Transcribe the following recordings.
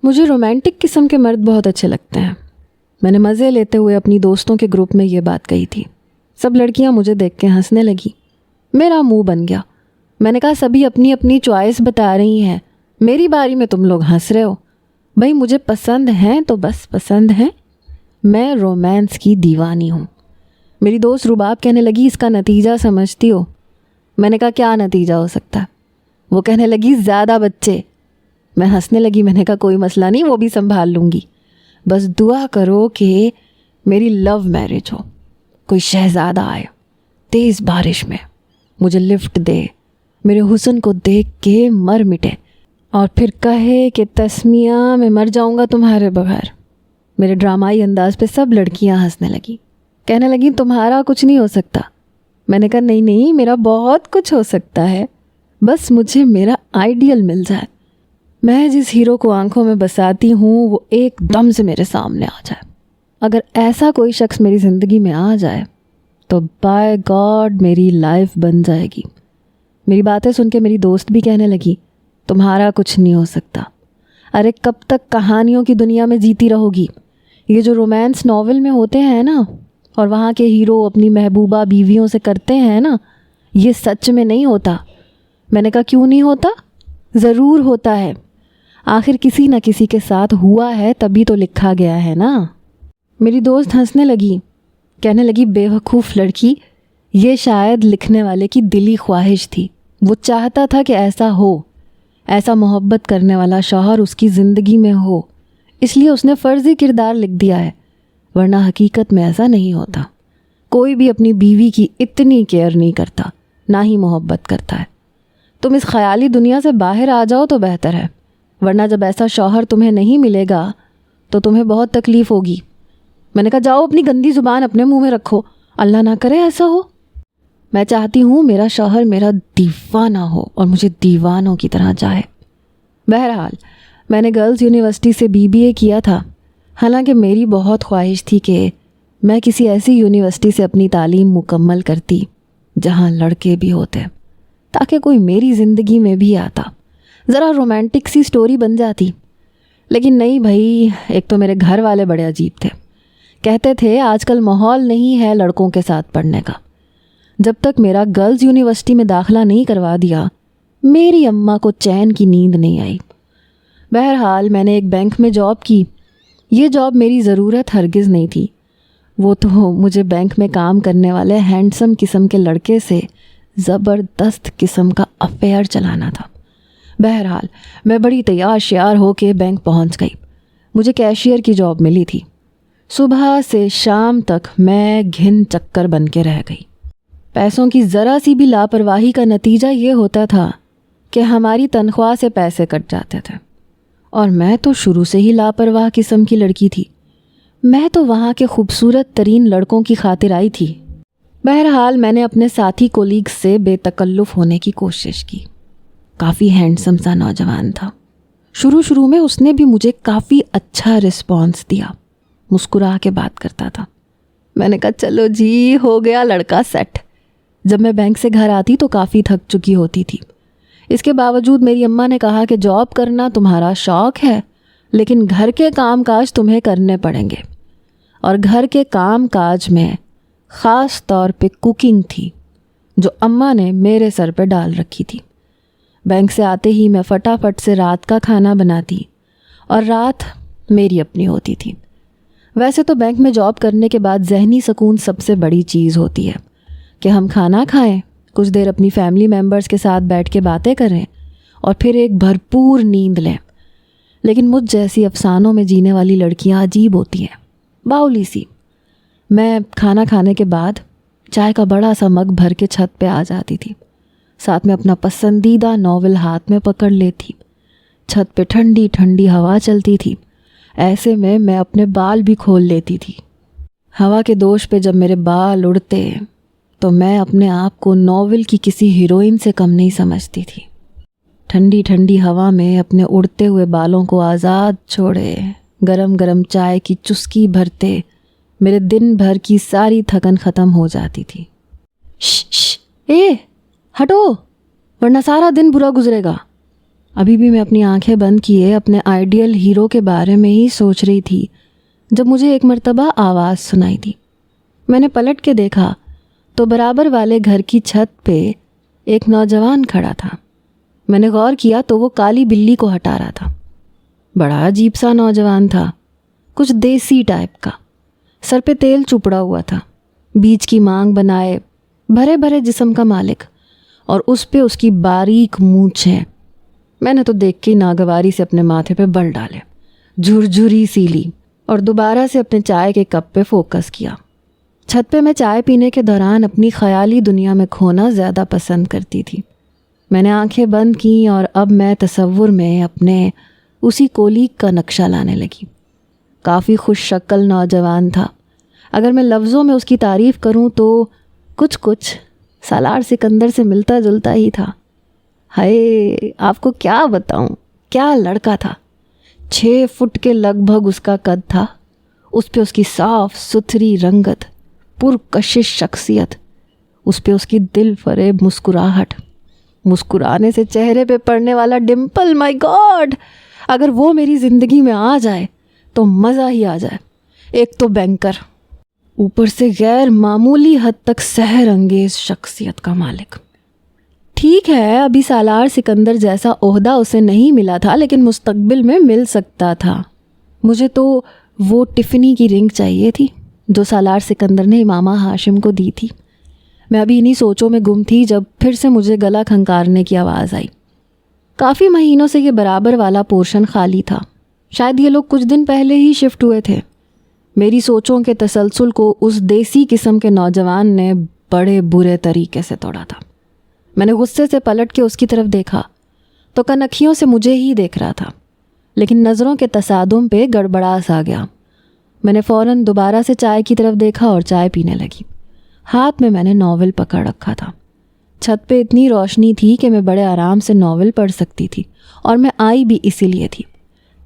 مجھے رومانٹک قسم کے مرد بہت اچھے لگتے ہیں. میں نے مزے لیتے ہوئے اپنی دوستوں کے گروپ میں یہ بات کہی تھی. سب لڑکیاں مجھے دیکھ کے ہنسنے لگی. میرا منہ بن گیا. میں نے کہا سبھی اپنی اپنی چوائس بتا رہی ہیں, میری باری میں تم لوگ ہنس رہے ہو. بھائی مجھے پسند ہیں تو بس پسند ہیں. میں رومانس کی دیوانی ہوں. میری دوست رباب کہنے لگی اس کا نتیجہ سمجھتی ہو؟ میں نے کہا کیا نتیجہ ہو سکتا ہے؟ وہ کہنے لگی زیادہ بچے. میں ہنسنے لگی. میں نے کہا کوئی مسئلہ نہیں, وہ بھی سنبھال لوں گی. بس دعا کرو کہ میری لو میرج ہو, کوئی شہزادہ آئے تیز بارش میں, مجھے لفٹ دے, میرے حسن کو دیکھ کے مر مٹے اور پھر کہے کہ تسمیہ میں مر جاؤں گا تمہارے بغیر. میرے ڈرامائی انداز پہ سب لڑکیاں ہنسنے لگیں. کہنے لگیں تمہارا کچھ نہیں ہو سکتا. میں نے کہا نہیں میرا بہت کچھ ہو سکتا ہے, بس مجھے میرا آئیڈیل مل جائے. میں جس ہیرو کو آنکھوں میں بساتی ہوں وہ ایک دم سے میرے سامنے آ جائے. اگر ایسا کوئی شخص میری زندگی میں آ جائے تو بائی گاڈ میری لائف بن جائے گی. میری باتیں سن کے میری دوست بھی کہنے لگی تمہارا کچھ نہیں ہو سکتا. ارے کب تک کہانیوں کی دنیا میں جیتی رہو گی؟ یہ جو رومانس ناول میں ہوتے ہیں نا, اور وہاں کے ہیرو اپنی محبوبہ بیویوں سے کرتے ہیں نا, یہ سچ میں نہیں ہوتا. میں نے کہا کیوں نہیں ہوتا؟ ضرور ہوتا ہے. آخر کسی نہ کسی کے ساتھ ہوا ہے تبھی تو لکھا گیا ہے نا. میری دوست ہنسنے لگی. کہنے لگی بے وقوف لڑکی, یہ شاید لکھنے والے کی دلی خواہش تھی. وہ چاہتا تھا کہ ایسا ہو, ایسا محبت کرنے والا شوہر اس کی زندگی میں ہو, اس لیے اس نے فرضی کردار لکھ دیا ہے, ورنہ حقیقت میں ایسا نہیں ہوتا. کوئی بھی اپنی بیوی کی اتنی کیئر نہیں کرتا, نہ ہی محبت کرتا ہے. تم اس خیالی دنیا سے باہر آ جاؤ تو بہتر ہے, ورنہ جب ایسا شوہر تمہیں نہیں ملے گا تو تمہیں بہت تکلیف ہوگی. میں نے کہا جاؤ اپنی گندی زبان اپنے منہ میں رکھو, اللہ نہ کرے ایسا ہو. میں چاہتی ہوں میرا شوہر میرا دیوانہ ہو اور مجھے دیوانوں کی طرح چاہے. بہرحال میں نے گرلز یونیورسٹی سے BBA کیا تھا, حالانکہ میری بہت خواہش تھی کہ میں کسی ایسی یونیورسٹی سے اپنی تعلیم مکمل کرتی جہاں لڑکے بھی ہوتے, تاکہ کوئی میری زندگی میں بھی آتا, ذرا رومانٹک سی سٹوری بن جاتی. لیکن نہیں بھائی, ایک تو میرے گھر والے بڑے عجیب تھے. کہتے تھے آج کل ماحول نہیں ہے لڑکوں کے ساتھ پڑھنے کا. جب تک میرا گرلز یونیورسٹی میں داخلہ نہیں کروا دیا میری اماں کو چین کی نیند نہیں آئی. بہرحال میں نے ایک بینک میں جاب کی. یہ جاب میری ضرورت ہرگز نہیں تھی, وہ تو مجھے بینک میں کام کرنے والے ہینڈسم قسم کے لڑکے سے زبردست قسم کا افیئر چلانا تھا. بہرحال میں بڑی تیار شیار ہو کے بینک پہنچ گئی. مجھے کیشیئر کی جاب ملی تھی. صبح سے شام تک میں گھن چکر بن کے رہ گئی. پیسوں کی ذرا سی بھی لاپرواہی کا نتیجہ یہ ہوتا تھا کہ ہماری تنخواہ سے پیسے کٹ جاتے تھے, اور میں تو شروع سے ہی لاپرواہ قسم کی لڑکی تھی. میں تو وہاں کے خوبصورت ترین لڑکوں کی خاطر آئی تھی. بہرحال میں نے اپنے ساتھی کولیگز سے بے تکلف ہونے کی کوشش کی. کافی ہینڈسم سا نوجوان تھا. شروع میں اس نے بھی مجھے کافی اچھا رسپانس دیا, مسکرا کے بات کرتا تھا. میں نے کہا چلو جی ہو گیا لڑکا سیٹ. جب میں بینک سے گھر آتی تو کافی تھک چکی ہوتی تھی. اس کے باوجود میری اماں نے کہا کہ جاب کرنا تمہارا شوق ہے, لیکن گھر کے کام کاج تمہیں کرنے پڑیں گے. اور گھر کے کام کاج میں خاص طور پہ کوکنگ تھی, جو اماں نے میرے سر پہ ڈال رکھی تھی. بینک سے آتے ہی میں فٹافٹ سے رات کا کھانا بناتی, اور رات میری اپنی ہوتی تھی. ویسے تو بینک میں جاب کرنے کے بعد ذہنی سکون سب سے بڑی چیز ہوتی ہے کہ ہم کھانا کھائیں, کچھ دیر اپنی فیملی ممبرز کے ساتھ بیٹھ کے باتیں کریں, اور پھر ایک بھرپور نیند لیں. لیکن مجھ جیسی افسانوں میں جینے والی لڑکیاں عجیب ہوتی ہیں, باؤلی سی. میں کھانا کھانے کے بعد چائے کا بڑا سا مگ بھر کے چھت پہ آ جاتی تھی, ساتھ میں اپنا پسندیدہ ناول ہاتھ میں پکڑ لیتی. چھت پہ ٹھنڈی ٹھنڈی ہوا چلتی تھی, ایسے میں اپنے بال بھی کھول لیتی تھی. ہوا کے دوش پہ جب میرے بال اڑتے تو میں اپنے آپ کو ناول کی کسی ہیروئن سے کم نہیں سمجھتی تھی. ٹھنڈی ٹھنڈی ہوا میں اپنے اڑتے ہوئے بالوں کو آزاد چھوڑے, گرم گرم چائے کی چسکی بھرتے میرے دن بھر کی ساری تھکن ختم ہو جاتی تھی. اے ہٹو ورنہ سارا دن برا گزرے گا. ابھی بھی میں اپنی آنکھیں بند کیے اپنے آئیڈیل ہیرو کے بارے میں ہی سوچ رہی تھی جب مجھے ایک مرتبہ آواز سنائی دی۔ میں نے پلٹ کے دیکھا تو برابر والے گھر کی چھت پہ ایک نوجوان کھڑا تھا۔ میں نے غور کیا تو وہ کالی بلی کو ہٹا رہا تھا۔ بڑا عجیب سا نوجوان تھا، کچھ دیسی ٹائپ کا، سر پہ تیل چپڑا ہوا تھا، بیچ کی مانگ بنائے، بھرے بھرے جسم کا مالک، اور اس پہ اس کی باریک مونچھیں۔ میں نے تو دیکھ کے ناگواری سے اپنے ماتھے پہ بل ڈالے، جھرجھری سی لی اور دوبارہ سے اپنے چائے کے کپ پہ فوکس کیا۔ چھت پہ میں چائے پینے کے دوران اپنی خیالی دنیا میں کھونا زیادہ پسند کرتی تھی۔ میں نے آنکھیں بند کیں اور اب میں تصور میں اپنے اسی کولیگ کا نقشہ لانے لگی۔ کافی خوش شکل نوجوان تھا۔ اگر میں لفظوں میں اس کی تعریف کروں تو کچھ سالار سکندر سے ملتا جلتا ہی تھا۔ ہائے، آپ کو کیا بتاؤں، کیا لڑکا تھا۔ 6 فٹ کے لگ بھگ اس کا قد تھا، اس پہ اس کی صاف ستھری رنگت، پرکشش شخصیت، اس پہ اس کی دل فریب مسکراہٹ، مسکرانے سے چہرے پہ پڑنے والا ڈمپل، مائی گاڈ، اگر وہ میری زندگی میں آ جائے تو مزہ ہی آ جائے۔ ایک تو بینکر، اوپر سے غیر معمولی حد تک سحر انگیز شخصیت کا مالک۔ ٹھیک ہے، ابھی سالار سکندر جیسا عہدہ اسے نہیں ملا تھا، لیکن مستقبل میں مل سکتا تھا۔ مجھے تو وہ ٹفنی کی رنگ چاہیے تھی جو سالار سکندر نے امامہ ہاشم کو دی تھی۔ میں ابھی انہی سوچوں میں گم تھی جب پھر سے مجھے گلا کھنکارنے کی آواز آئی۔ کافی مہینوں سے یہ برابر والا پورشن خالی تھا، شاید یہ لوگ کچھ دن پہلے ہی شفٹ ہوئے تھے۔ میری سوچوں کے تسلسل کو اس دیسی قسم کے نوجوان نے بڑے برے طریقے سے توڑا تھا۔ میں نے غصے سے پلٹ کے اس کی طرف دیکھا تو کنکھیوں سے مجھے ہی دیکھ رہا تھا، لیکن نظروں کے تصادم پہ گڑبڑا سا گیا۔ میں نے فوراً دوبارہ سے چائے کی طرف دیکھا اور چائے پینے لگی۔ ہاتھ میں نے ناول پکڑ رکھا تھا۔ چھت پہ اتنی روشنی تھی کہ میں بڑے آرام سے ناول پڑھ سکتی تھی، اور میں آئی بھی اسی لیے تھی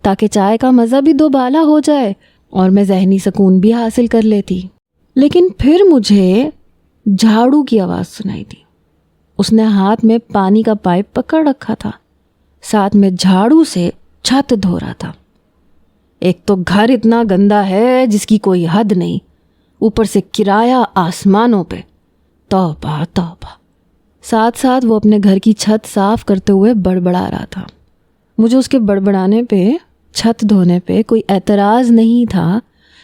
تاکہ چائے کا مزہ بھی دوبالا ہو جائے اور میں ذہنی سکون بھی حاصل کر لیتی۔ لیکن پھر مجھے جھاڑو کی آواز سنائی دی۔ اس نے ہاتھ میں پانی کا پائپ پکڑ رکھا تھا، ساتھ میں جھاڑو سے چھت دھو رہا تھا۔ ایک تو گھر اتنا گندا ہے جس کی کوئی حد نہیں، اوپر سے کرایہ آسمانوں پہ، توبہ توبہ۔ ساتھ ساتھ وہ اپنے گھر کی چھت صاف کرتے ہوئے بڑبڑا رہا تھا۔ مجھے اس کے بڑبڑانے پہ، چھت دھونے پہ کوئی اعتراض نہیں تھا،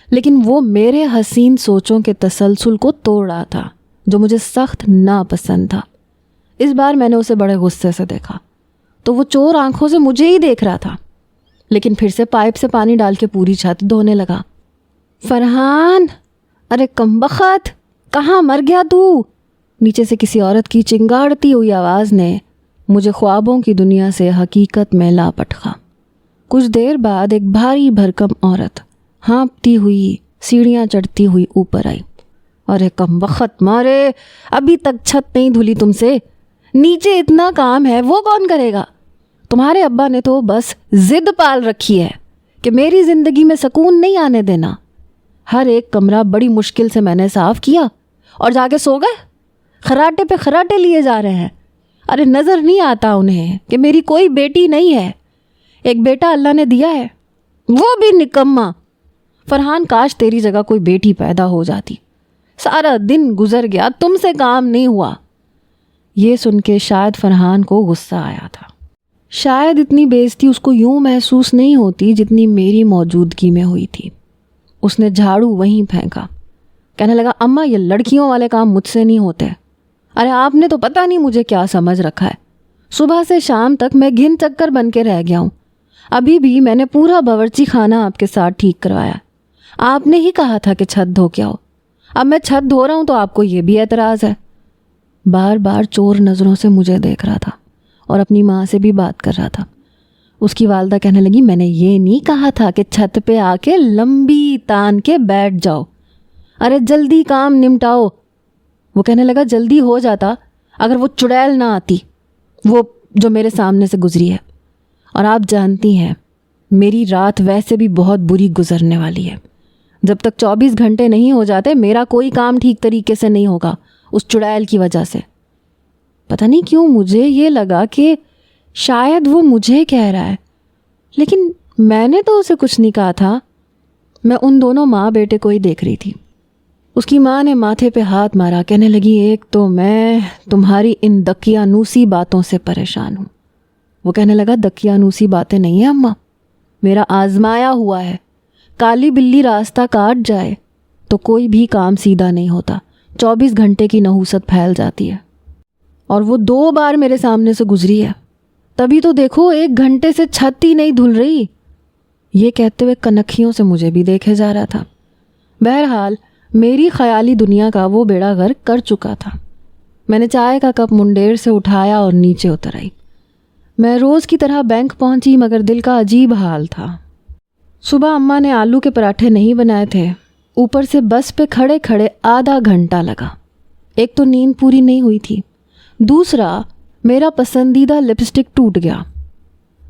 لیکن وہ میرے حسین سوچوں کے تسلسل کو توڑ رہا تھا جو مجھے سخت ناپسند تھا۔ اس بار میں نے اسے بڑے غصے سے دیکھا تو وہ چور آنکھوں سے مجھے ہی دیکھ رہا تھا، لیکن پھر سے پائپ سے پانی ڈال کے پوری چھت دھونے لگا۔ فرحان، ارے کمبخت، کہاں مر گیا تو؟ نیچے سے کسی عورت کی چنگاڑتی ہوئی آواز نے مجھے خوابوں کی دنیا سے حقیقت میں لا پٹخا۔ کچھ دیر بعد ایک بھاری بھرکم عورت ہانپتی ہوئی سیڑھیاں چڑھتی ہوئی اوپر آئی۔ ارے کمبخت مارے، ابھی تک چھت نہیں دھلی تم سے؟ نیچے اتنا کام ہے، وہ کون کرے گا؟ تمہارے ابا نے تو بس ضد پال رکھی ہے کہ میری زندگی میں سکون نہیں آنے دینا۔ ہر ایک کمرہ بڑی مشکل سے میں نے صاف کیا اور جا کے سو گئے، خراٹے پہ خراٹے لیے جا رہے ہیں۔ ارے نظر نہیں آتا انہیں کہ میری کوئی بیٹی نہیں ہے؟ ایک بیٹا اللہ نے دیا ہے، وہ بھی نکما۔ فرحان، کاش تیری جگہ کوئی بیٹی پیدا ہو جاتی۔ سارا دن گزر گیا، تم سے کام نہیں ہوا۔ یہ سن کے شاید فرحان کو غصہ آیا تھا۔ شاید اتنی بے عزتی اس کو یوں محسوس نہیں ہوتی جتنی میری موجودگی میں ہوئی تھی۔ اس نے جھاڑو وہیں پھینکا، کہنے لگا، اماں یہ لڑکیوں والے کام مجھ سے نہیں ہوتے۔ ارے آپ نے تو پتہ نہیں مجھے کیا سمجھ رکھا ہے، صبح سے شام تک میں گھن چکر بن کے رہ گیا ہوں۔ ابھی بھی میں نے پورا باورچی خانہ آپ کے ساتھ ٹھیک کروایا۔ آپ نے ہی کہا تھا کہ چھت دھو کے آؤ، اب میں چھت دھو رہا ہوں تو آپ کو یہ بھی اعتراض ہے؟ بار بار چور نظروں سے مجھے دیکھ رہا تھا اور اپنی ماں سے بھی بات کر رہا تھا۔ اس کی والدہ کہنے لگی، میں نے یہ نہیں کہا تھا کہ چھت پہ آ کے لمبی تان کے بیٹھ جاؤ، ارے جلدی کام نمٹاؤ۔ وہ کہنے لگا، جلدی ہو جاتا اگر وہ چڑیل نہ آتی، وہ جو میرے سامنے سے گزری ہے، اور آپ جانتی ہیں میری رات ویسے بھی بہت بری گزرنے والی ہے۔ جب تک 24 گھنٹے نہیں ہو جاتے میرا کوئی کام ٹھیک طریقے سے نہیں ہوگا، اس چڑیل کی وجہ سے۔ پتہ نہیں کیوں مجھے یہ لگا کہ شاید وہ مجھے کہہ رہا ہے، لیکن میں نے تو اسے کچھ نہیں کہا تھا۔ میں ان دونوں ماں بیٹے کو ہی دیکھ رہی تھی۔ اس کی ماں نے ماتھے پہ ہاتھ مارا، کہنے لگی ایک تو میں تمہاری ان دقیانوسی باتوں سے پریشان ہوں۔ وہ کہنے لگا دقیانوسی باتیں نہیں ہیں اماں، میرا آزمایا ہوا ہے، کالی بلی راستہ کاٹ جائے تو کوئی بھی کام سیدھا نہیں ہوتا، 24 گھنٹے کی نحوست پھیل جاتی ہے، اور وہ 2 بار میرے سامنے سے گزری ہے، تبھی تو دیکھو 1 گھنٹے سے چھت ہی نہیں دھل رہی۔ یہ کہتے ہوئے کنکھیوں سے مجھے بھی دیکھے جا رہا تھا۔ بہرحال میری خیالی دنیا کا وہ بیڑا غرق کر چکا تھا۔ میں نے چائے کا کپ منڈیر سے اٹھایا اور نیچے اتر آئی۔ میں روز کی طرح بینک پہنچی، مگر دل کا عجیب حال تھا۔ صبح اماں نے آلو کے پراٹھے نہیں بنائے تھے، اوپر سے بس پہ کھڑے کھڑے آدھا گھنٹہ لگا۔ ایک تو نیند پوری نہیں ہوئی تھی، دوسرا میرا پسندیدہ لپسٹک ٹوٹ گیا۔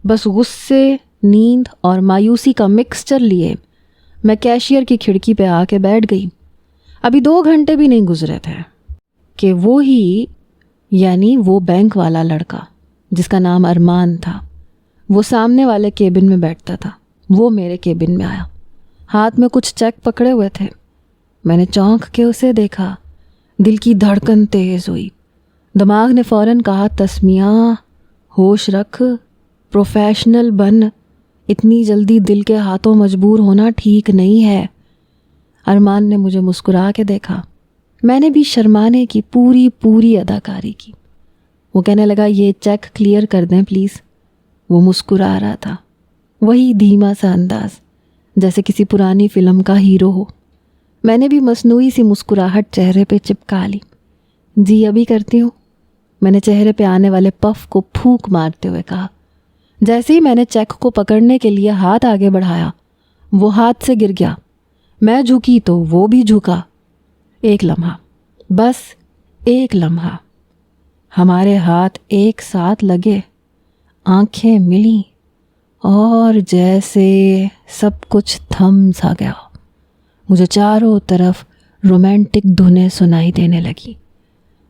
بس غصے، نیند اور مایوسی کا مکسچر لیے میں کیشیئر کی کھڑکی پہ آ کے بیٹھ گئی۔ ابھی 2 گھنٹے بھی نہیں گزرے تھے کہ وہی، یعنی وہ بینک والا لڑکا جس کا نام ارمان تھا، وہ سامنے والے کیبن میں بیٹھتا تھا، وہ میرے کیبن میں آیا، ہاتھ میں کچھ چیک پکڑے ہوئے تھے۔ میں نے چونک کے اسے دیکھا، دل کی دھڑکن تیز ہوئی۔ دماغ نے فوراً کہا تسمیہ ہوش رکھ، پروفیشنل بن، اتنی جلدی دل کے ہاتھوں مجبور ہونا ٹھیک نہیں ہے۔ ارمان نے مجھے مسکرا کے دیکھا، میں نے بھی شرمانے کی پوری اداکاری کی۔ وہ کہنے لگا یہ چیک کلیئر کر دیں پلیز۔ وہ مسکرا رہا تھا، وہی دھیما سا انداز جیسے کسی پرانی فلم کا ہیرو ہو۔ میں نے بھی مصنوعی سی مسکراہٹ چہرے پہ چپکا لی۔ جی ابھی کرتی ہوں، میں نے چہرے پہ آنے والے پف کو پھونک مارتے ہوئے کہا۔ جیسے ہی میں نے چیک کو پکڑنے کے لیے ہاتھ آگے بڑھایا، وہ ہاتھ سے گر گیا۔ میں جھکی تو وہ بھی جھکا۔ ایک لمحہ، بس ایک لمحہ، ہمارے ہاتھ ایک ساتھ لگے، آنکھیں ملیں اور جیسے سب کچھ تھم سا گیا۔ مجھے چاروں طرف رومانٹک دھنیں سنائی دینے لگی۔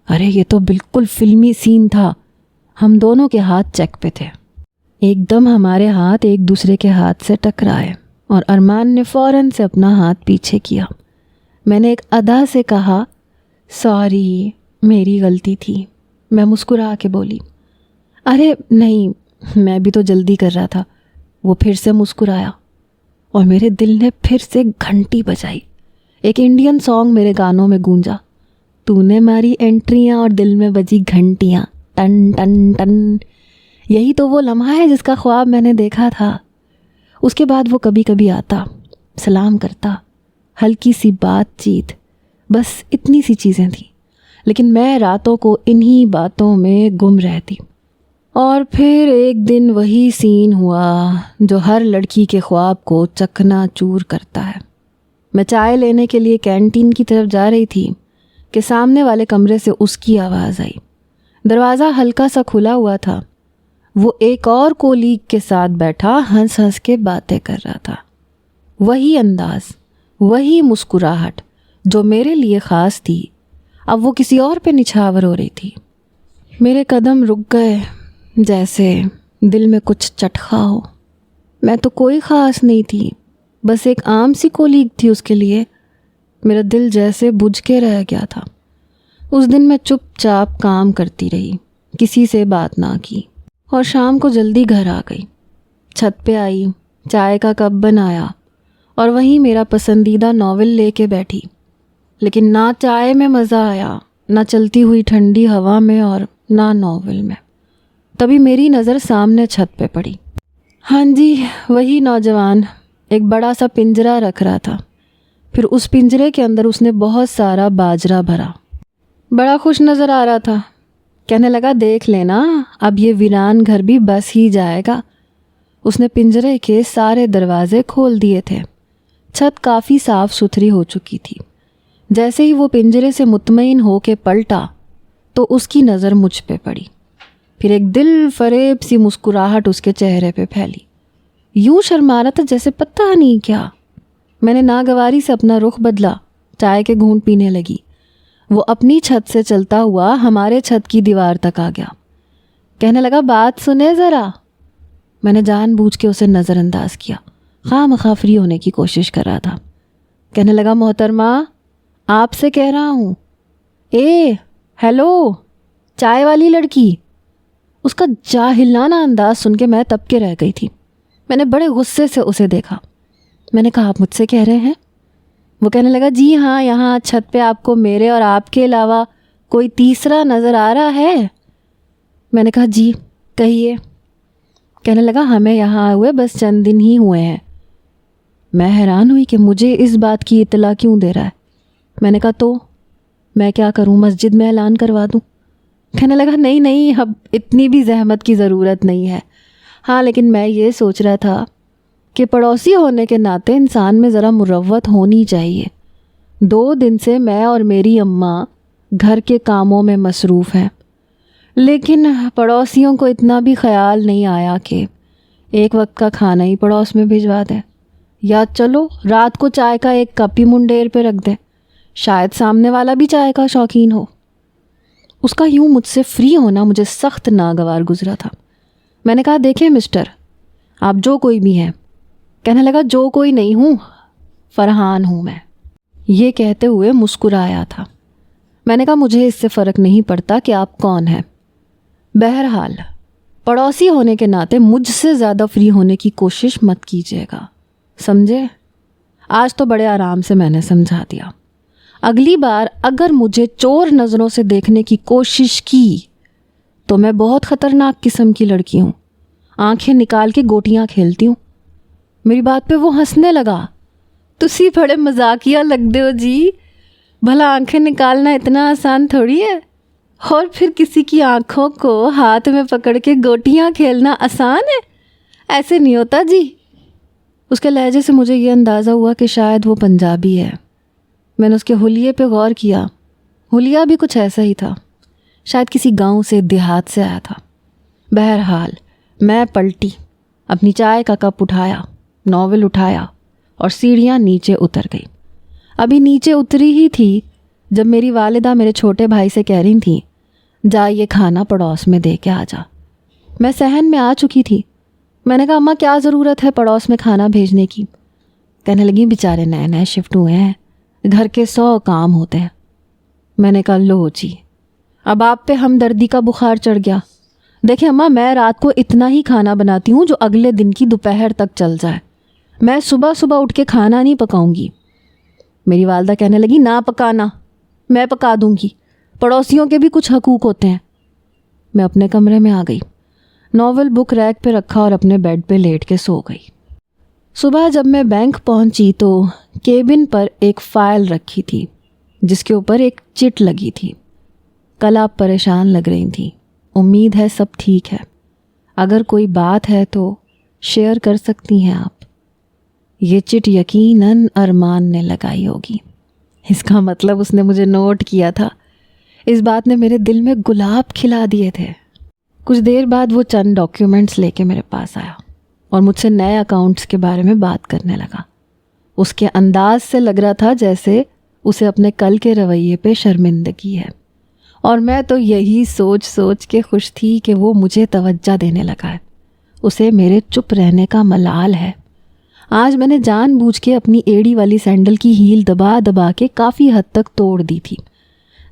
ارے یہ تو بالکل فلمی سین تھا۔ ہم دونوں کے ہاتھ چیک پہ تھے۔ ایک دم ہمارے ہاتھ ایک دوسرے کے ہاتھ سے ٹکرائے اور ارمان نے فوراً سے اپنا ہاتھ پیچھے کیا۔ میں نے ایک ادا سے کہا سوری، میری غلطی تھی۔ میں مسکرا کے بولی ارے نہیں، میں بھی تو جلدی کر رہا تھا۔ وہ پھر سے مسکرایا اور میرے دل نے پھر سے گھنٹی بجائی۔ ایک انڈین سانگ میرے گانوں میں گونجا، تو نے ماری انٹریاں اور دل میں بجی گھنٹیاں، ٹن ٹن ٹن۔ یہی تو وہ لمحہ ہے جس کا خواب میں نے دیکھا تھا۔ اس کے بعد وہ کبھی کبھی آتا، سلام کرتا، ہلکی سی بات چیت، بس اتنی سی چیزیں تھیں، لیکن میں راتوں کو انہی باتوں میں گم رہتی۔ اور پھر ایک دن وہی سین ہوا جو ہر لڑکی کے خواب کو چکنا چور کرتا ہے۔ میں چائے لینے کے لیے کینٹین کی طرف جا رہی تھی کہ سامنے والے کمرے سے اس کی آواز آئی۔ دروازہ ہلکا سا کھلا ہوا تھا۔ وہ ایک اور کولیگ کے ساتھ بیٹھا ہنس ہنس کے باتیں کر رہا تھا۔ وہی انداز، وہی مسکراہٹ جو میرے لیے خاص تھی، اب وہ کسی اور پہ نچھاور ہو رہی تھی۔ میرے قدم رک گئے، جیسے دل میں کچھ چٹخا ہو۔ میں تو کوئی خاص نہیں تھی، بس ایک عام سی کولیگ تھی اس کے لیے۔ میرا دل جیسے بجھ کے رہ گیا تھا۔ اس دن میں چپ چاپ کام کرتی رہی، کسی سے بات نہ کی، اور شام کو جلدی گھر آ گئی۔ چھت پہ آئی، چائے کا کپ بنایا اور وہیں میرا پسندیدہ ناول لے کے بیٹھی۔ لیکن نہ چائے میں مزہ آیا، نہ چلتی ہوئی ٹھنڈی ہوا میں، اور نہ ناول میں۔ تبھی میری نظر سامنے چھت پہ پڑی۔ ہاں جی، وہی نوجوان ایک بڑا سا پنجرا رکھ رہا تھا۔ پھر اس پنجرے کے اندر اس نے بہت سارا باجرا بھرا۔ بڑا خوش نظر آ رہا تھا۔ کہنے لگا دیکھ لینا، اب یہ ویران گھر بھی بس ہی جائے گا۔ اس نے پنجرے کے سارے دروازے کھول دیے تھے۔ چھت کافی صاف ستھری ہو چکی تھی۔ جیسے ہی وہ پنجرے سے مطمئن ہو کے پلٹا تو اس کی نظر مجھ پہ پڑی۔ پھر ایک دل فریب سی مسکراہٹ اس کے چہرے پہ پھیلی۔ یوں شرما رہا تھا جیسے پتہ نہیں کیا۔ میں نے ناگواری سے اپنا رخ بدلا، چائے کے گھونٹ پینے لگی۔ وہ اپنی چھت سے چلتا ہوا ہمارے چھت کی دیوار تک آ گیا۔ کہنے لگا بات سنے ذرا. میں نے جان بوجھ کے اسے نظر انداز کیا. خواہ مخواہ فری ہونے کی کوشش کر رہا تھا. کہنے لگا محترمہ آپ سے کہہ رہا ہوں. اے ہیلو چائے والی لڑکی. اس کا جاہلانہ انداز سن کے میں تب کے رہ گئی تھی. میں نے بڑے غصے سے اسے دیکھا. میں نے کہا آپ مجھ سے کہہ رہے ہیں؟ وہ کہنے لگا جی ہاں, یہاں چھت پہ آپ کو میرے اور آپ کے علاوہ کوئی تیسرا نظر آ رہا ہے؟ میں نے کہا جی کہیے. کہنے لگا ہمیں یہاں آئے ہوئے بس چند دن ہی ہوئے ہیں. میں حیران ہوئی کہ مجھے اس بات کی اطلاع کیوں دے رہا ہے. میں نے کہا تو میں کیا کروں, مسجد میں اعلان کروا دوں؟ کہنے لگا نہیں نہیں, اب اتنی بھی زحمت کی ضرورت نہیں ہے. ہاں لیکن میں یہ سوچ رہا تھا کہ پڑوسی ہونے کے ناطے انسان میں ذرا مروت ہونی چاہیے. 2 دن سے میں اور میری اماں گھر کے کاموں میں مصروف ہیں, لیکن پڑوسیوں کو اتنا بھی خیال نہیں آیا کہ ایک وقت کا کھانا ہی پڑوس میں بھجوا دیں. یا چلو رات کو چائے کا ایک کپ ہی منڈیر پہ رکھ دیں, شاید سامنے والا بھی چائے کا شوقین ہو. اس کا یوں مجھ سے فری ہونا مجھے سخت ناگوار گزرا تھا. میں نے کہا دیکھیں مسٹر, آپ جو کوئی بھی ہیں. کہنے لگا جو کوئی نہیں ہوں, فرحان ہوں میں. یہ کہتے ہوئے مسکرایا تھا. میں نے کہا مجھے اس سے فرق نہیں پڑتا کہ آپ کون ہیں. بہرحال پڑوسی ہونے کے ناطے مجھ سے زیادہ فری ہونے کی کوشش مت کیجیے گا, سمجھے؟ آج تو بڑے آرام سے میں نے سمجھا دیا. اگلی بار اگر مجھے چور نظروں سے دیکھنے کی کوشش کی تو میں بہت خطرناک قسم کی لڑکی ہوں, آنکھیں نکال کے گوٹیاں کھیلتی ہوں. میری بات پہ وہ ہنسنے لگا. تسی بڑے مذاقیہ لگتے ہو جی, بھلا آنکھیں نکالنا اتنا آسان تھوڑی ہے, اور پھر کسی کی آنکھوں کو ہاتھ میں پکڑ کے گوٹیاں کھیلنا آسان ہے؟ ایسے نہیں ہوتا جی. اس کے لہجے سے مجھے یہ اندازہ ہوا کہ شاید وہ پنجابی ہے. میں نے اس کے حلیے پہ غور کیا. حلیہ بھی کچھ ایسا ہی تھا, شاید کسی گاؤں سے دیہات سے آیا تھا. بہرحال میں پلٹی, اپنی چائے کا کپ اٹھایا, ناول اٹھایا اور سیڑھیاں نیچے اتر گئی. ابھی نیچے اتری ہی تھی جب میری والدہ میرے چھوٹے بھائی سے کہہ رہی تھیں جا یہ کھانا پڑوس میں دے کے آ جا. میں صحن میں آ چکی تھی. میں نے کہا اماں کیا ضرورت ہے پڑوس میں کھانا بھیجنے کی؟ کہنے لگی بیچارے نئے نئے شفٹ ہوئے ہیں, گھر کے 100 کام ہوتے ہیں. میں نے کہا لو جی, اب آپ پہ ہمدردی کا بخار چڑھ گیا. دیکھیں اماں میں رات کو اتنا ہی کھانا بناتی ہوں جو اگلے دن کی دوپہر تک چل جائے. میں صبح صبح اٹھ کے کھانا نہیں پکاؤں گی. میری والدہ کہنے لگی نہ پکانا, میں پکا دوں گی, پڑوسیوں کے بھی کچھ حقوق ہوتے ہیں. میں اپنے کمرے میں آ گئی, ناول بک ریک پہ رکھا اور اپنے بیڈ پہ لیٹ کے سو گئی. صبح جب میں بینک پہنچی تو کیبن پر ایک فائل رکھی تھی جس کے اوپر ایک چٹ لگی تھی. کل آپ پریشان لگ رہی تھیں, امید ہے سب ٹھیک ہے. اگر کوئی بات ہے تو شیئر کر سکتی ہیں آپ. یہ چٹ یقیناً ارمان نے لگائی ہوگی. اس کا مطلب اس نے مجھے نوٹ کیا تھا. اس بات نے میرے دل میں گلاب کھلا دیے تھے. کچھ دیر بعد وہ چند ڈاکیومنٹس لے کے میرے پاس آیا اور مجھ سے نئے اکاؤنٹس کے بارے میں بات کرنے لگا. اس کے انداز سے لگ رہا تھا جیسے اسے اپنے کل کے رویے پہ شرمندگی ہے, اور میں تو یہی سوچ سوچ کے خوش تھی کہ وہ مجھے توجہ دینے لگا ہے. اسے میرے چپ رہنے کا ملال ہے. آج میں نے جان بوجھ کے اپنی ایڑی والی سینڈل کی ہیل دبا دبا کے کافی حد تک توڑ دی تھی.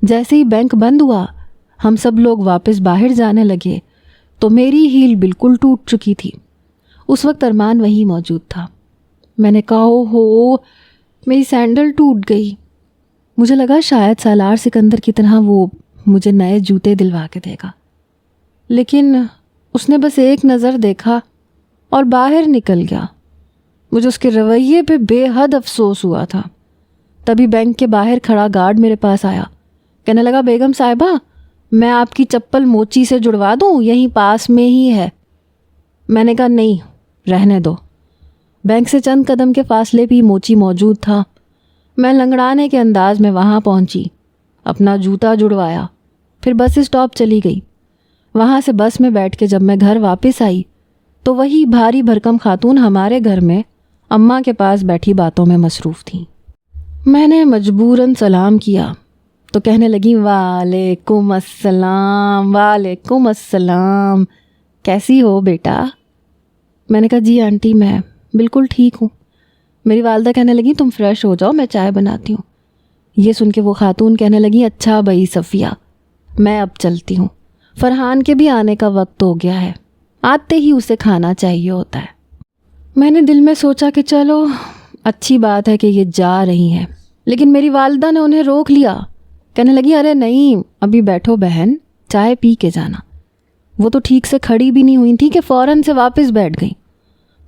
جیسے ہی بینک بند ہوا, ہم سب لوگ واپس باہر جانے لگے تو میری ہیل بالکل ٹوٹ چکی تھی. اس وقت ارمان وہیں موجود تھا. میں نے کہا ہو میری سینڈل ٹوٹ گئی. مجھے لگا شاید سالار سکندر کی طرح وہ مجھے نئے جوتے دلوا کے دے گا, لیکن اس نے بس ایک نظر دیکھا اور باہر نکل گیا. مجھے اس کے رویے پہ بے حد افسوس ہوا تھا. تبھی بینک کے باہر کھڑا گارڈ میرے پاس آیا. کہنے لگا بیگم صاحبہ میں آپ کی چپل موچی سے جڑوا دوں, یہیں پاس میں ہی ہے. میں نے کہا نہیں رہنے دو. بینک سے چند قدم کے فاصلے بھی موچی موجود تھا. میں لنگڑانے کے انداز میں وہاں پہنچی, اپنا جوتا جڑوایا, پھر بس اسٹاپ چلی گئی. وہاں سے بس میں بیٹھ کے جب میں گھر واپس آئی تو وہی بھاری بھرکم خاتون ہمارے گھر میں اماں کے پاس بیٹھی باتوں میں مصروف تھیں. میں نے مجبوراً سلام کیا تو کہنے لگی وعلیکم السلام، وعلیکم السلام، کیسی ہو بیٹا؟ میں نے کہا جی آنٹی میں بالکل ٹھیک ہوں۔ میری والدہ کہنے لگی تم فریش ہو جاؤ، میں چائے بناتی ہوں۔ یہ سن کے وہ خاتون کہنے لگی اچھا بھائی صفیہ، میں اب چلتی ہوں، فرحان کے بھی آنے کا وقت ہو گیا ہے، آتے ہی اسے کھانا چاہیے ہوتا ہے۔ میں نے دل میں سوچا کہ چلو اچھی بات ہے کہ یہ جا رہی ہیں، لیکن میری والدہ نے انہیں روک لیا، کہنے لگی ارے نہیں ابھی بیٹھو بہن، چائے پی کے جانا۔ وہ تو ٹھیک سے کھڑی بھی نہیں ہوئی تھی کہ فوراً سے واپس بیٹھ گئی۔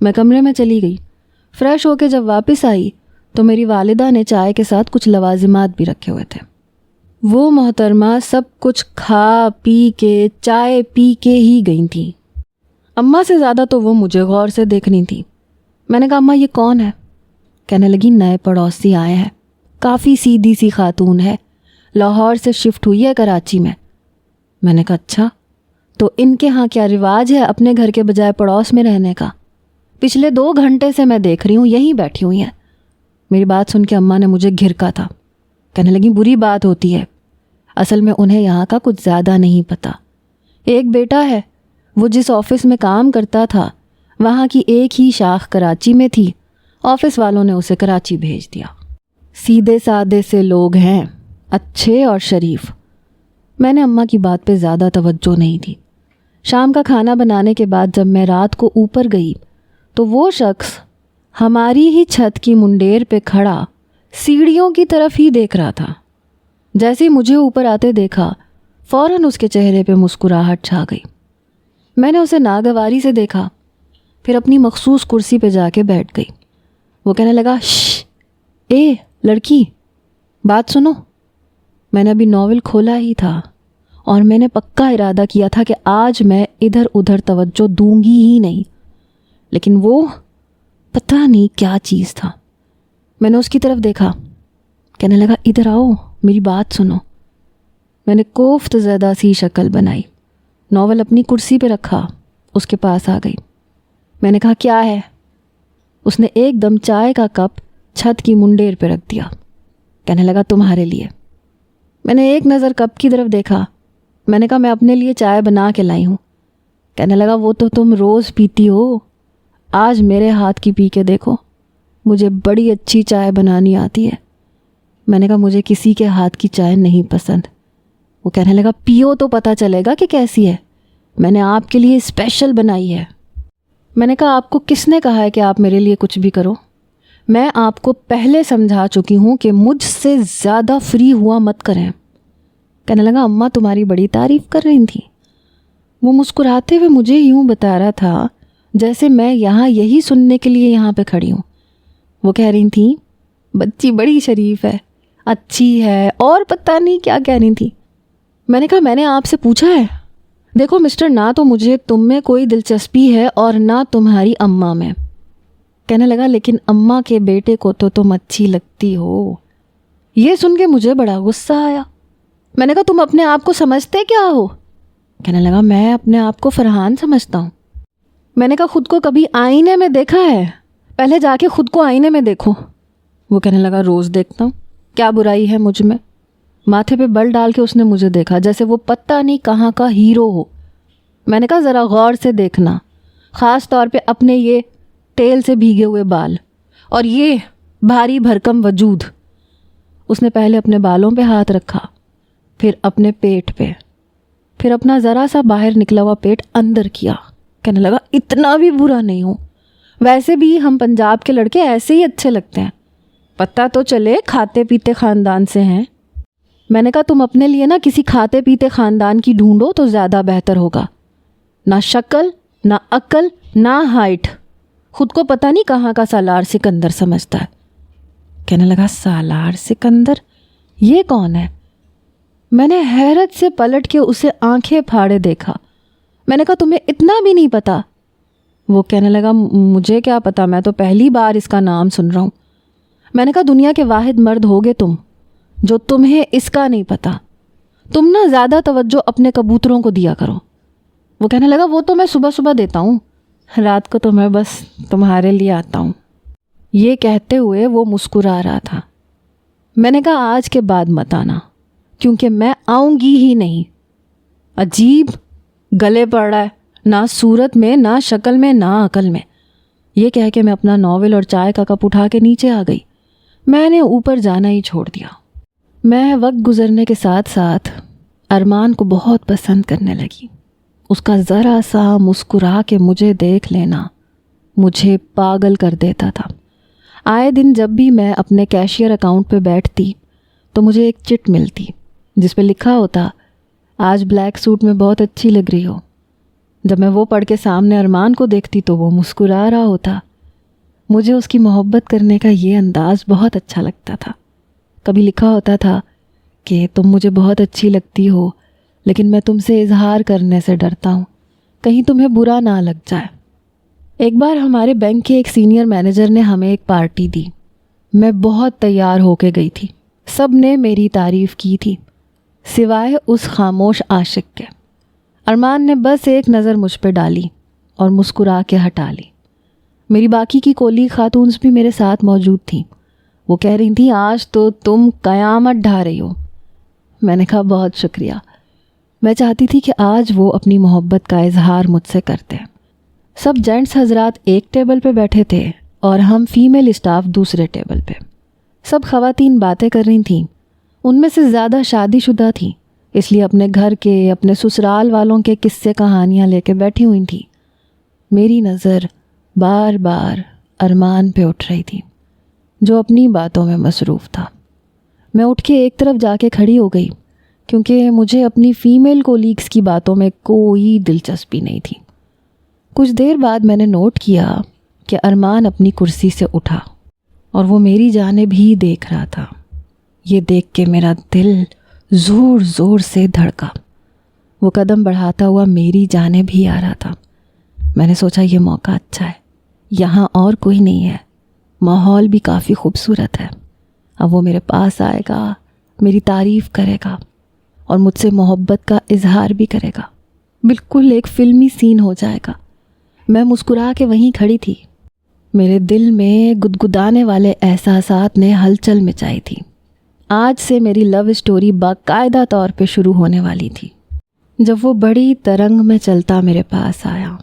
میں کمرے میں چلی گئی، فریش ہو کے جب واپس آئی تو میری والدہ نے چائے کے ساتھ کچھ لوازمات بھی رکھے ہوئے تھے۔ وہ محترمہ سب کچھ کھا پی کے چائے پی کے ہی گئی تھیں۔ اماں سے زیادہ تو وہ مجھے غور سے دیکھنی تھی۔ میں نے کہا اماں یہ کون ہے؟ کہنے لگی نئے پڑوسی آئے ہیں، کافی سیدھی سی خاتون ہے، لاہور سے شفٹ ہوئی ہے کراچی میں۔ میں نے کہا اچھا، تو ان کے ہاں کیا رواج ہے اپنے گھر کے بجائے پڑوس میں رہنے کا؟ پچھلے 2 گھنٹے سے میں دیکھ رہی ہوں یہیں بیٹھی ہوئی ہیں۔ میری بات سن کے اماں نے مجھے گھرکا تھا، کہنے لگی بری بات ہوتی ہے، اصل میں انہیں یہاں کا کچھ زیادہ نہیں پتہ۔ ایک بیٹا ہے، وہ جس آفس میں کام کرتا تھا وہاں کی ایک ہی شاخ کراچی میں تھی، آفس والوں نے اسے کراچی بھیج دیا۔ سیدھے سادے سے لوگ ہیں، اچھے اور شریف۔ میں نے اماں کی بات پہ زیادہ توجہ نہیں دی۔ شام کا کھانا بنانے کے بعد جب میں رات کو اوپر گئی تو وہ شخص ہماری ہی چھت کی منڈیر پہ کھڑا سیڑھیوں کی طرف ہی دیکھ رہا تھا۔ جیسے ہی مجھے اوپر آتے دیکھا فوراً اس کے چہرے پہ مسکراہٹ چھا گئی۔ میں نے اسے ناگواری سے دیکھا، پھر اپنی مخصوص کرسی پہ جا کے بیٹھ گئی۔ وہ کہنے لگا شش، اے لڑکی بات سنو۔ میں نے ابھی ناول کھولا ہی تھا اور میں نے پکا ارادہ کیا تھا کہ آج میں ادھر ادھر توجہ دوں گی ہی نہیں، لیکن وہ پتہ نہیں کیا چیز تھا۔ میں نے اس کی طرف دیکھا، کہنے لگا ادھر آؤ میری بات سنو۔ میں نے کوفت زدہ سی شکل بنائی، ناول اپنی کرسی پہ رکھا، اس کے پاس آ گئی۔ میں نے کہا کیا ہے؟ اس نے ایک دم چائے کا کپ چھت کی منڈیر پہ رکھ دیا، کہنے لگا تمہارے لیے۔ میں نے ایک نظر کپ کی طرف دیکھا، میں نے کہا میں اپنے لیے چائے بنا کے لائی ہوں۔ کہنے لگا وہ تو تم روز پیتی ہو، آج میرے ہاتھ کی پی کے دیکھو، مجھے بڑی اچھی چائے بنانی آتی ہے۔ میں نے کہا مجھے کسی کے ہاتھ کی چائے نہیں پسند۔ وہ کہنے لگا پیو تو پتہ چلے گا کہ کیسی ہے، میں نے آپ کے لیے اسپیشل بنائی ہے۔ میں نے کہا آپ کو کس نے کہا ہے کہ آپ میرے لیے کچھ بھی کرو؟ میں آپ کو پہلے سمجھا چکی ہوں کہ مجھ سے زیادہ فری ہوا مت کریں۔ کہنے لگا اماں تمہاری بڑی تعریف کر رہی تھیں۔ وہ مسکراتے ہوئے مجھے یوں بتا رہا تھا جیسے میں یہاں یہی سننے کے لیے یہاں پہ کھڑی ہوں۔ وہ کہہ رہی تھیں بچی بڑی شریف ہے، اچھی ہے، اور پتہ نہیں کیا کہہ رہی تھی۔ میں نے کہا میں نے آپ سے پوچھا ہے؟ دیکھو مسٹر، نہ تو مجھے تم میں کوئی دلچسپی ہے اور نہ تمہاری اماں میں۔ کہنے لگا لیکن اماں کے بیٹے کو تو تم اچھی لگتی ہو۔ یہ سن کے مجھے بڑا غصہ آیا۔ میں نے کہا تم اپنے آپ کو سمجھتے کیا ہو؟ کہنے لگا میں اپنے آپ کو فرحان سمجھتا ہوں۔ میں نے کہا خود کو کبھی آئینے میں دیکھا ہے؟ پہلے جا کے خود کو آئینے میں دیکھو۔ وہ کہنے لگا روز دیکھتا ہوں، کیا برائی ہے مجھ میں؟ ماتھے پہ بل ڈال کے اس نے مجھے دیکھا جیسے وہ پتہ نہیں کہاں کا ہیرو ہو۔ میں نے کہا ذرا غور سے دیکھنا، خاص طور پہ اپنے یہ تیل سے بھیگے ہوئے بال اور یہ بھاری بھرکم وجود۔ اس نے پہلے اپنے بالوں پہ ہاتھ رکھا، پھر اپنے پیٹ پہ، پھر اپنا ذرا سا باہر نکلا ہوا پیٹ اندر کیا۔ کہنے لگا اتنا بھی برا نہیں ہوں، ویسے بھی ہم پنجاب کے لڑکے ایسے ہی اچھے لگتے ہیں، پتہ تو چلے کھاتے پیتے خاندان سے ہیں۔ میں نے کہا تم اپنے لیے نا کسی کھاتے پیتے خاندان کی ڈھونڈو تو زیادہ بہتر ہوگا، نہ شکل نہ عقل نہ ہائٹ، خود کو پتہ نہیں کہاں کا سالار سکندر سمجھتا ہے۔ کہنے لگا سالار سکندر، یہ کون ہے؟ میں نے حیرت سے پلٹ کے اسے آنکھیں پھاڑے دیکھا۔ میں نے کہا تمہیں اتنا بھی نہیں پتا؟ وہ کہنے لگا مجھے کیا پتا، میں تو پہلی بار اس کا نام سن رہا ہوں۔ میں نے کہا دنیا کے واحد مرد ہوگے تم جو تمہیں اس کا نہیں پتا۔ تم نا زیادہ توجہ اپنے کبوتروں کو دیا کرو۔ وہ کہنے لگا وہ تو میں صبح صبح دیتا ہوں، رات کو تو میں بس تمہارے لیے آتا ہوں۔ یہ کہتے ہوئے وہ مسکرا رہا تھا۔ میں نے کہا آج کے بعد مت آنا، کیونکہ میں آؤں گی ہی نہیں. عجیب گلے پڑ رہا ہے، نہ صورت میں، نہ شکل میں، نہ عقل میں. یہ کہہ کے میں اپنا ناول اور چائے کا کپ اٹھا کے نیچے آ گئی. میں نے اوپر جانا ہی چھوڑ دیا. میں وقت گزرنے کے ساتھ ساتھ ارمان کو بہت پسند کرنے لگی. اس کا ذرا سا مسکرا کے مجھے دیکھ لینا مجھے پاگل کر دیتا تھا. آئے دن جب بھی میں اپنے کیشیئر اکاؤنٹ پہ بیٹھتی تو مجھے ایک چٹ ملتی جس پہ لکھا ہوتا آج بلیک سوٹ میں بہت اچھی لگ رہی ہو. جب میں وہ پڑھ کے سامنے ارمان کو دیکھتی تو وہ مسکرا رہا ہوتا. مجھے اس کی محبت کرنے کا یہ انداز بہت اچھا لگتا تھا. کبھی لکھا ہوتا تھا کہ تم مجھے بہت اچھی لگتی ہو لیکن میں تم سے اظہار کرنے سے ڈرتا ہوں، کہیں تمہیں برا نہ لگ جائے. ایک بار ہمارے بینک کے ایک سینئر مینیجر نے ہمیں ایک پارٹی دی. میں بہت تیار ہو کے گئی تھی. سب نے میری تعریف کی تھی سوائے اس خاموش عاشق کے. ارمان نے بس ایک نظر مجھ پہ ڈالی اور مسکرا کے ہٹا لی. میری باقی کی کولی خاتونز بھی میرے ساتھ موجود تھیں. وہ کہہ رہی تھیں آج تو تم قیامت ڈھا رہی ہو. میں نے کہا بہت شکریہ. میں چاہتی تھی کہ آج وہ اپنی محبت کا اظہار مجھ سے کرتے. سب جینٹس حضرات ایک ٹیبل پہ بیٹھے تھے اور ہم فیمیل اسٹاف دوسرے ٹیبل پہ. سب خواتین باتیں کر رہی تھیں. ان میں سے زیادہ شادی شدہ تھیں، اس لیے اپنے گھر کے، اپنے سسرال والوں کے قصے کہانیاں لے کے بیٹھی ہوئی تھیں. میری نظر بار بار ارمان پہ اٹھ رہی تھی جو اپنی باتوں میں مصروف تھا. میں اٹھ کے ایک طرف جا کے کھڑی ہو گئی کیونکہ مجھے اپنی فیمیل کولیگز کی باتوں میں کوئی دلچسپی نہیں تھی. کچھ دیر بعد میں نے نوٹ کیا کہ ارمان اپنی کرسی سے اٹھا اور وہ میری جانب ہی دیکھ رہا تھا. یہ دیکھ کے میرا دل زور زور سے دھڑکا. وہ قدم بڑھاتا ہوا میری جانب ہی آ رہا تھا. میں نے سوچا یہ موقع اچھا ہے، یہاں اور کوئی نہیں ہے، ماحول بھی کافی خوبصورت ہے. اب وہ میرے پاس آئے گا، میری تعریف کرے گا اور مجھ سے محبت کا اظہار بھی کرے گا. بالکل ایک فلمی سین ہو جائے گا. میں مسکرا کے وہیں کھڑی تھی. میرے دل میں گدگدانے والے احساسات نے ہلچل مچائی تھی. آج سے میری لو اسٹوری باقاعدہ طور پہ شروع ہونے والی تھی. جب وہ بڑی ترنگ میں چلتا میرے پاس آیا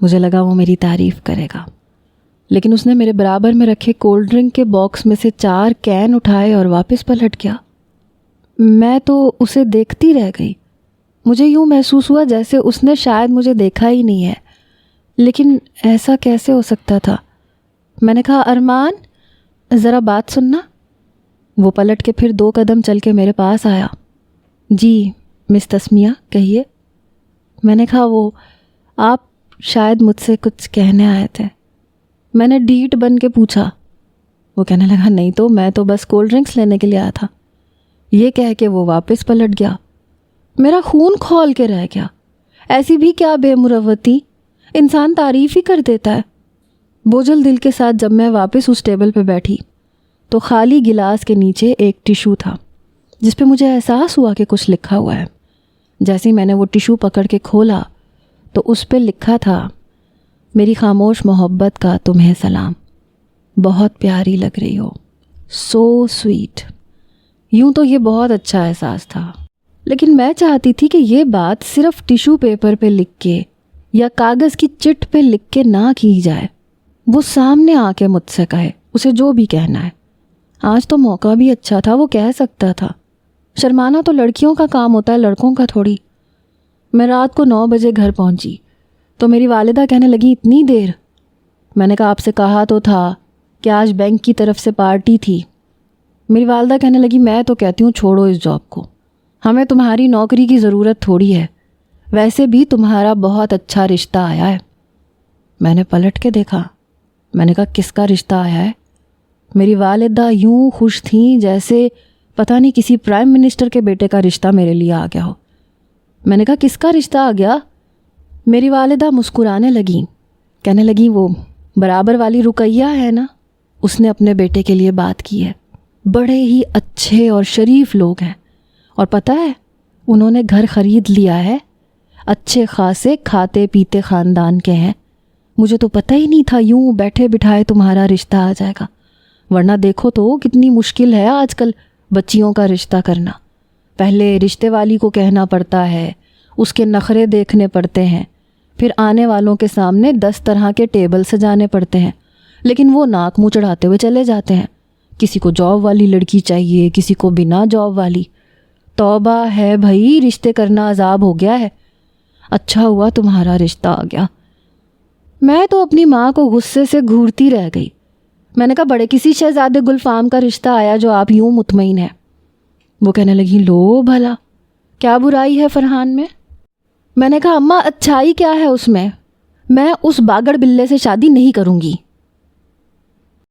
مجھے لگا وہ میری تعریف کرے گا، لیکن اس نے میرے برابر میں رکھے کولڈ ڈرنک کے باکس میں سے 4 کین اٹھائے اور واپس پلٹ گیا. میں تو اسے دیکھتی رہ گئی. مجھے یوں محسوس ہوا جیسے اس نے شاید مجھے دیکھا ہی نہیں ہے، لیکن ایسا کیسے ہو سکتا تھا؟ میں نے کہا ارمان ذرا بات سننا. وہ پلٹ کے پھر 2 قدم چل کے میرے پاس آیا. جی مس تسمیہ کہیے. میں نے کہا وہ آپ شاید مجھ سے کچھ کہنے آئے تھے. میں نے ڈھیٹ بن کے پوچھا. وہ کہنے لگا نہیں تو میں تو بس کولڈ ڈرنکس لینے کے لیے آیا تھا. یہ کہہ کے وہ واپس پلٹ گیا. میرا خون کھول کے رہ گیا. ایسی بھی کیا بے مروتی، انسان تعریف ہی کر دیتا ہے. بوجھل دل کے ساتھ جب میں واپس اس ٹیبل پہ بیٹھی تو خالی گلاس کے نیچے ایک ٹیشو تھا جس پہ مجھے احساس ہوا کہ کچھ لکھا ہوا ہے. جیسے ہی میں نے وہ ٹیشو پکڑ کے کھولا تو اس پہ لکھا تھا میری خاموش محبت کا تمہیں سلام، بہت پیاری لگ رہی ہو، سو سویٹ. یوں تو یہ بہت اچھا احساس تھا، لیکن میں چاہتی تھی کہ یہ بات صرف ٹیشو پیپر پہ لکھ کے یا کاغذ کی چٹ پہ لکھ کے نہ کی جائے. وہ سامنے آ کے مجھ سے کہے اسے جو بھی کہنا ہے. آج تو موقع بھی اچھا تھا، وہ کہہ سکتا تھا. شرمانا تو لڑکیوں کا کام ہوتا ہے، لڑکوں کا تھوڑی. میں رات کو 9 بجے گھر پہنچی تو میری والدہ کہنے لگی اتنی دیر؟ میں نے کہا آپ سے کہا تو تھا کہ آج بینک کی طرف سے پارٹی تھی. میری والدہ کہنے لگی میں تو کہتی ہوں چھوڑو اس جاب کو، ہمیں تمہاری نوکری کی ضرورت تھوڑی ہے، ویسے بھی تمہارا بہت اچھا رشتہ آیا ہے. میں نے پلٹ کے دیکھا. میں نے کہا کس کا رشتہ آیا ہے؟ میری والدہ یوں خوش تھیں جیسے پتہ نہیں کسی پرائم منسٹر کے بیٹے کا رشتہ میرے لیے آ گیا ہو. میں نے کہا کس کا رشتہ آ گیا؟ میری والدہ مسکرانے لگیں، کہنے لگیں وہ برابر والی رقیہ ہے نا، اس نے اپنے بیٹے کے لیے بات کی ہے. بڑے ہی اچھے اور شریف لوگ ہیں، اور پتہ ہے انہوں نے گھر خرید لیا ہے، اچھے خاصے کھاتے پیتے خاندان کے ہیں. مجھے تو پتہ ہی نہیں تھا یوں بیٹھے بٹھائے تمہارا رشتہ آ جائے گا، ورنہ دیکھو تو کتنی مشکل ہے آج کل بچیوں کا رشتہ کرنا. پہلے رشتے والی کو کہنا پڑتا ہے، اس کے نخرے دیکھنے پڑتے ہیں، پھر آنے والوں کے سامنے 10 طرح کے ٹیبل سجانے پڑتے ہیں، لیکن وہ ناک منہ چڑھاتے ہوئے چلے جاتے ہیں۔ کسی کو جاب والی لڑکی چاہیے، کسی کو بنا جاب والی۔ توبہ ہے بھائی، رشتے کرنا عذاب ہو گیا ہے۔ اچھا ہوا تمہارا رشتہ آ گیا۔ میں تو اپنی ماں کو غصے سے گھورتی رہ گئی۔ میں نے کہا بڑے کسی شہزادے گلفام کا رشتہ آیا جو آپ یوں مطمئن ہیں۔ وہ کہنے لگی لو بھلا کیا برائی ہے فرحان میں؟ میں نے کہا اماں اچھائی کیا ہے اس میں؟ میں اس باگڑ بلے سے شادی نہیں کروں گی۔